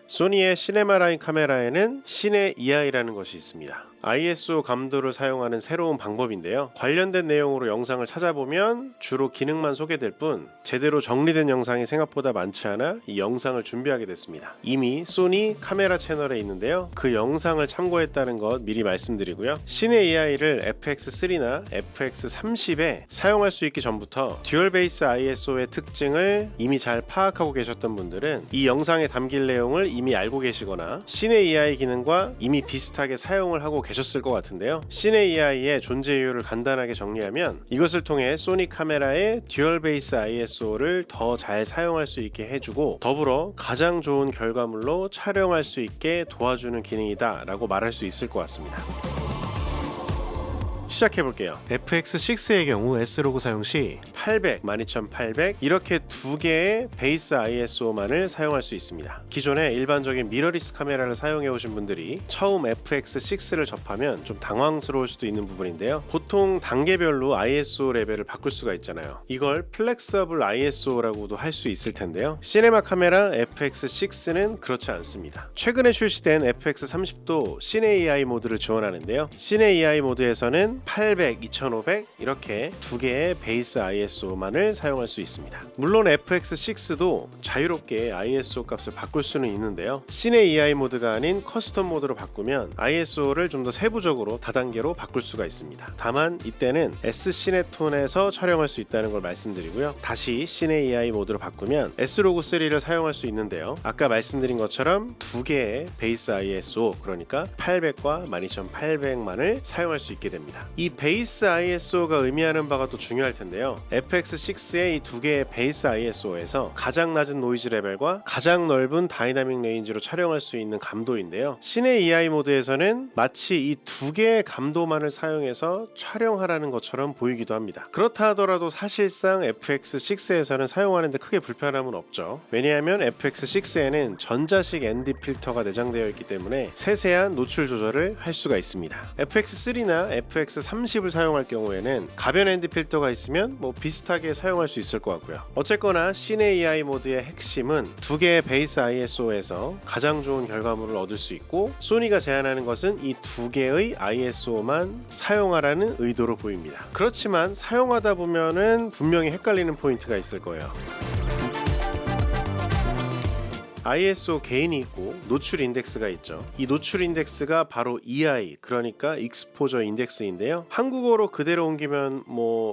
소니의 시네마라인 카메라에는 시네 EI라는 것이 있습니다. ISO 감도를 사용하는 새로운 방법인데요. 관련된 내용으로 영상을 찾아보면 주로 기능만 소개될 뿐 제대로 정리된 영상이 생각보다 많지 않아 이 영상을 준비하게 됐습니다. 이미 소니 카메라 채널에 있는데요. 그 영상을 참고했다는 것 미리 말씀드리고요. 시네 EI를 FX3나 FX30에 사용할 수 있기 전부터 듀얼 베이스 ISO의 특징을 이미 잘 파악하고 계셨던 분들은 이 영상에 담길 내용을 이미 알고 계시거나 시네 EI 기능과 이미 비슷하게 사용을 하고 계셨을 것 같은데요. 시네 EI의 존재 이유를 간단하게 정리하면 이것을 통해 소니 카메라의 듀얼 베이스 ISO를 더 잘 사용할 수 있게 해주고 더불어 가장 좋은 결과물로 촬영할 수 있게 도와주는 기능이다 라고 말할 수 있을 것 같습니다. 시작해볼게요. FX6의 경우 S로그 사용 시 800, 12800 이렇게 두 개의 베이스 ISO만을 사용할 수 있습니다. 기존에 일반적인 미러리스 카메라를 사용해 오신 분들이 처음 FX6를 접하면 좀 당황스러울 수도 있는 부분인데요. 보통 단계별로 ISO 레벨을 바꿀 수가 있잖아요. 이걸 플렉서블 ISO라고도 할 수 있을 텐데요. 시네마 카메라 FX6는 그렇지 않습니다. 최근에 출시된 FX30도 시네 EI 모드를 지원하는데요. 시네 EI 모드에서는 800, 2500 이렇게 두 개의 베이스 ISO만을 사용할 수 있습니다. 물론 FX6도 자유롭게 ISO 값을 바꿀 수는 있는데요. 시네 EI 모드가 아닌 커스텀 모드로 바꾸면 ISO를 좀 더 세부적으로 다단계로 바꿀 수가 있습니다. 다만 이때는 S 시네톤에서 촬영할 수 있다는 걸 말씀드리고요. 다시 시네 EI 모드로 바꾸면 S로그 3를 사용할 수 있는데요. 아까 말씀드린 것처럼 두 개의 베이스 ISO 그러니까 800과 12800만을 사용할 수 있게 됩니다. 이 베이스 ISO가 의미하는 바가 또 중요할 텐데요. FX6의 이 두 개의 베이스 ISO에서 가장 낮은 노이즈 레벨과 가장 넓은 다이나믹 레인지로 촬영할 수 있는 감도인데요. 시네 EI 모드에서는 마치 이 두 개의 감도만을 사용해서 촬영하라는 것처럼 보이기도 합니다. 그렇다 하더라도 사실상 FX6에서는 사용하는데 크게 불편함은 없죠. 왜냐하면 FX6에는 전자식 ND 필터가 내장되어 있기 때문에 세세한 노출 조절을 할 수가 있습니다. FX3나 FX30을 사용할 경우에는 가변 ND 필터가 있으면 비슷하게 사용할 수 있을 것 같고요. 어쨌거나 시네 EI 모드의 핵심은 두 개의 베이스 ISO에서 가장 좋은 결과물을 얻을 수 있고 소니가 제안하는 것은 이 두 개의 ISO만 사용하라는 의도로 보입니다. 그렇지만 사용하다 보면은 분명히 헷갈리는 포인트가 있을 거예요. ISO 개인이 있고 노출 인덱스가 있죠. 이 노출 인덱스가 바로 EI 그러니까 익스포저 인덱스인데요. 한국어로 그대로 옮기면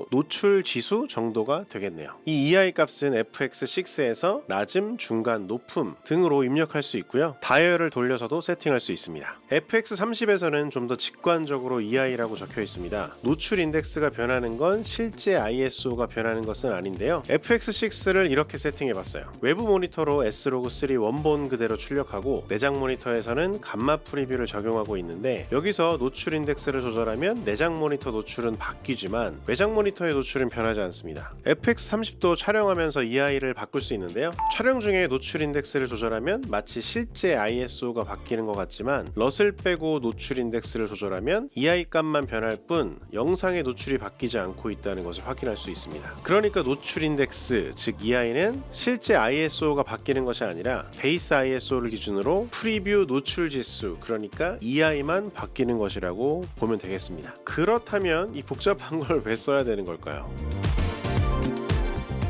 노출 지수 정도가 되겠네요. 이 EI 값은 FX6에서 낮음, 중간, 높음 등으로 입력할 수 있고요. 다이얼을 돌려서도 세팅할 수 있습니다. FX30에서는 좀 더 직관적으로 EI라고 적혀 있습니다. 노출 인덱스가 변하는 건 실제 ISO가 변하는 것은 아닌데요. FX6를 이렇게 세팅해 봤어요. 외부 모니터로 S로그 3 원본 그대로 출력하고 내장 모니터에서는 감마 프리뷰를 적용하고 있는데 여기서 노출 인덱스를 조절하면 내장 모니터 노출은 바뀌지만 외장 모니터의 노출은 변하지 않습니다. FX30도 촬영하면서 EI를 바꿀 수 있는데요. 촬영 중에 노출 인덱스를 조절하면 마치 실제 ISO가 바뀌는 것 같지만 럿을 빼고 노출 인덱스를 조절하면 EI 값만 변할 뿐 영상의 노출이 바뀌지 않고 있다는 것을 확인할 수 있습니다. 그러니까 노출 인덱스 즉 EI는 실제 ISO가 바뀌는 것이 아니라 베이스 ISO를 기준으로 프리뷰 노출 지수 그러니까 EI만 바뀌는 것이라고 보면 되겠습니다. 그렇다면 이 복잡한 걸 왜 써야 되는 걸까요?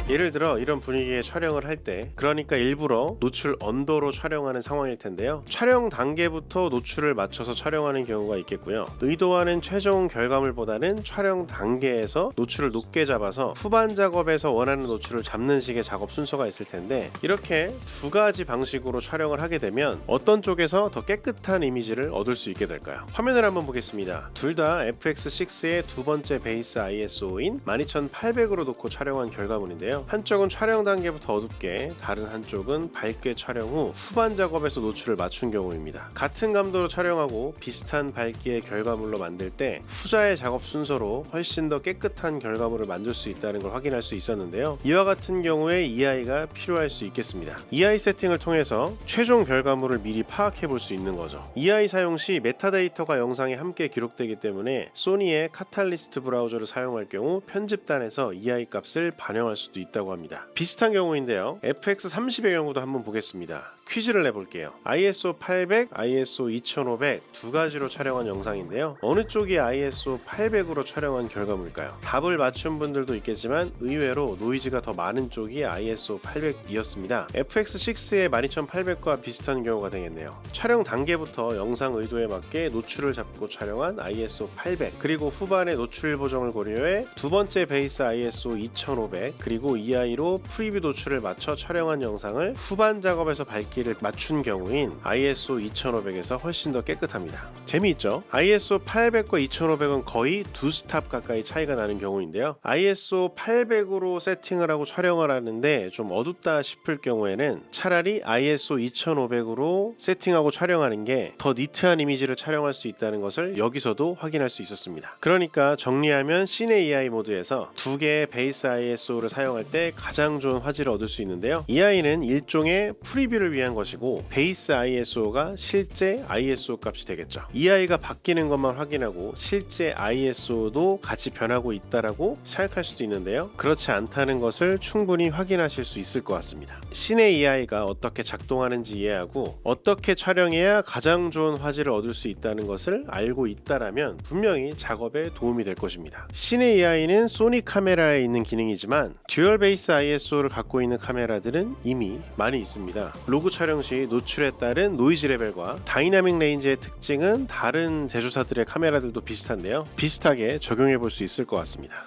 예를 들어 이런 분위기의 촬영을 할 때 그러니까 일부러 노출 언더로 촬영하는 상황일 텐데요. 촬영 단계부터 노출을 맞춰서 촬영하는 경우가 있겠고요. 의도하는 최종 결과물보다는 촬영 단계에서 노출을 높게 잡아서 후반 작업에서 원하는 노출을 잡는 식의 작업 순서가 있을 텐데 이렇게 두 가지 방식으로 촬영을 하게 되면 어떤 쪽에서 더 깨끗한 이미지를 얻을 수 있게 될까요? 화면을 한번 보겠습니다. 둘 다 FX6의 두 번째 베이스 ISO인 12800으로 놓고 촬영한 결과물인데요. 한쪽은 촬영 단계부터 어둡게 다른 한쪽은 밝게 촬영 후 후반 작업에서 노출을 맞춘 경우입니다. 같은 감도로 촬영하고 비슷한 밝기의 결과물로 만들 때 후자의 작업 순서로 훨씬 더 깨끗한 결과물을 만들 수 있다는 걸 확인할 수 있었는데요. 이와 같은 경우에 EI가 필요할 수 있겠습니다. EI 세팅을 통해서 최종 결과물을 미리 파악해 볼 수 있는 거죠. EI 사용 시 메타데이터가 영상에 함께 기록되기 때문에 소니의 카탈리스트 브라우저를 사용할 경우 편집단에서 EI 값을 반영할 수도 있다고 합니다. 비슷한 경우인데요. FX30의 경우도 한번 보겠습니다. 퀴즈를 내볼게요. ISO 800, ISO 2500 두 가지로 촬영한 영상인데요. 어느 쪽이 ISO 800으로 촬영한 결과물일까요? 답을 맞춘 분들도 있겠지만 의외로 노이즈가 더 많은 쪽이 ISO 800이었습니다. FX6의 12800과 비슷한 경우가 되겠네요. 촬영 단계부터 영상 의도에 맞게 노출을 잡고 촬영한 ISO 800, 그리고 후반에 노출 보정을 고려해 두 번째 베이스 ISO 2500, 그리고 EI로 프리뷰 노출을 맞춰 촬영한 영상을 후반 작업에서 밝기를 맞춘 경우인 ISO 2500에서 훨씬 더 깨끗합니다. 재미있죠? ISO 800과 2500은 거의 두 스탑 가까이 차이가 나는 경우인데요. ISO 800으로 세팅을 하고 촬영을 하는데 좀 어둡다 싶을 경우에는 차라리 ISO 2500으로 세팅하고 촬영하는 게 더 니트한 이미지를 촬영할 수 있다는 것을 여기서도 확인할 수 있었습니다. 그러니까 정리하면 시네 EI 모드에서 두 개의 베이스 ISO를 사용할 때 가장 좋은 화질을 얻을 수 있는데요. EI는 일종의 프리뷰를 위한 것이고 베이스 ISO가 실제 ISO 값이 되겠죠. EI가 바뀌는 것만 확인하고 실제 ISO도 같이 변하고 있다라고 생각할 수도 있는데요. 그렇지 않다는 것을 충분히 확인하실 수 있을 것 같습니다. 시네 EI가 어떻게 작동하는지 이해하고 어떻게 촬영해야 가장 좋은 화질을 얻을 수 있다는 것을 알고 있다라면 분명히 작업에 도움이 될 것입니다. 시네 EI는 소니 카메라에 있는 기능이지만 듀얼 베이스 ISO를 갖고 있는 카메라들은 이미 많이 있습니다. 로그 촬영 시 노출에 따른 노이즈 레벨과 다이나믹 레인지의 특징은 다른 제조사들의 카메라들도 비슷한데요. 비슷하게 적용해 볼 수 있을 것 같습니다.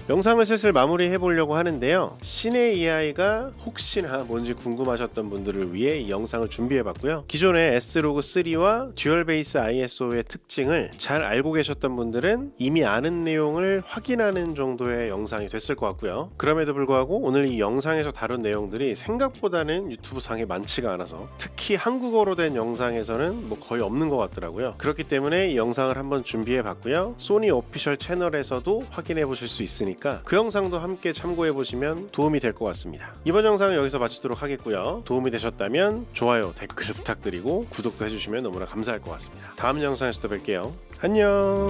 영상을 슬슬 마무리해 보려고 하는데요. 시네 EI가 혹시나 뭔지 궁금하셨던 분들을 위해 이 영상을 준비해 봤고요. 기존의 S로그3와 듀얼 베이스 ISO의 특징을 잘 알고 계셨던 분들은 이미 아는 내용을 확인하는 정도의 영상이 됐을 것 같고요. 그럼에도 불구하고 오늘 이 영상에서 다룬 내용들이 생각보다는 유튜브 상에 많지가 않아서 특히 한국어로 된 영상에서는 거의 없는 것 같더라고요. 그렇기 때문에 이 영상을 한번 준비해 봤고요. 소니 오피셜 채널에서도 확인해 보실 수 있으니 그 영상도 함께 참고해 보시면 도움이 될 것 같습니다. 이번 영상은 여기서 마치도록 하겠고요. 도움이 되셨다면 좋아요, 댓글 부탁드리고 구독도 해주시면 너무나 감사할 것 같습니다. 다음 영상에서 또 뵐게요. 안녕.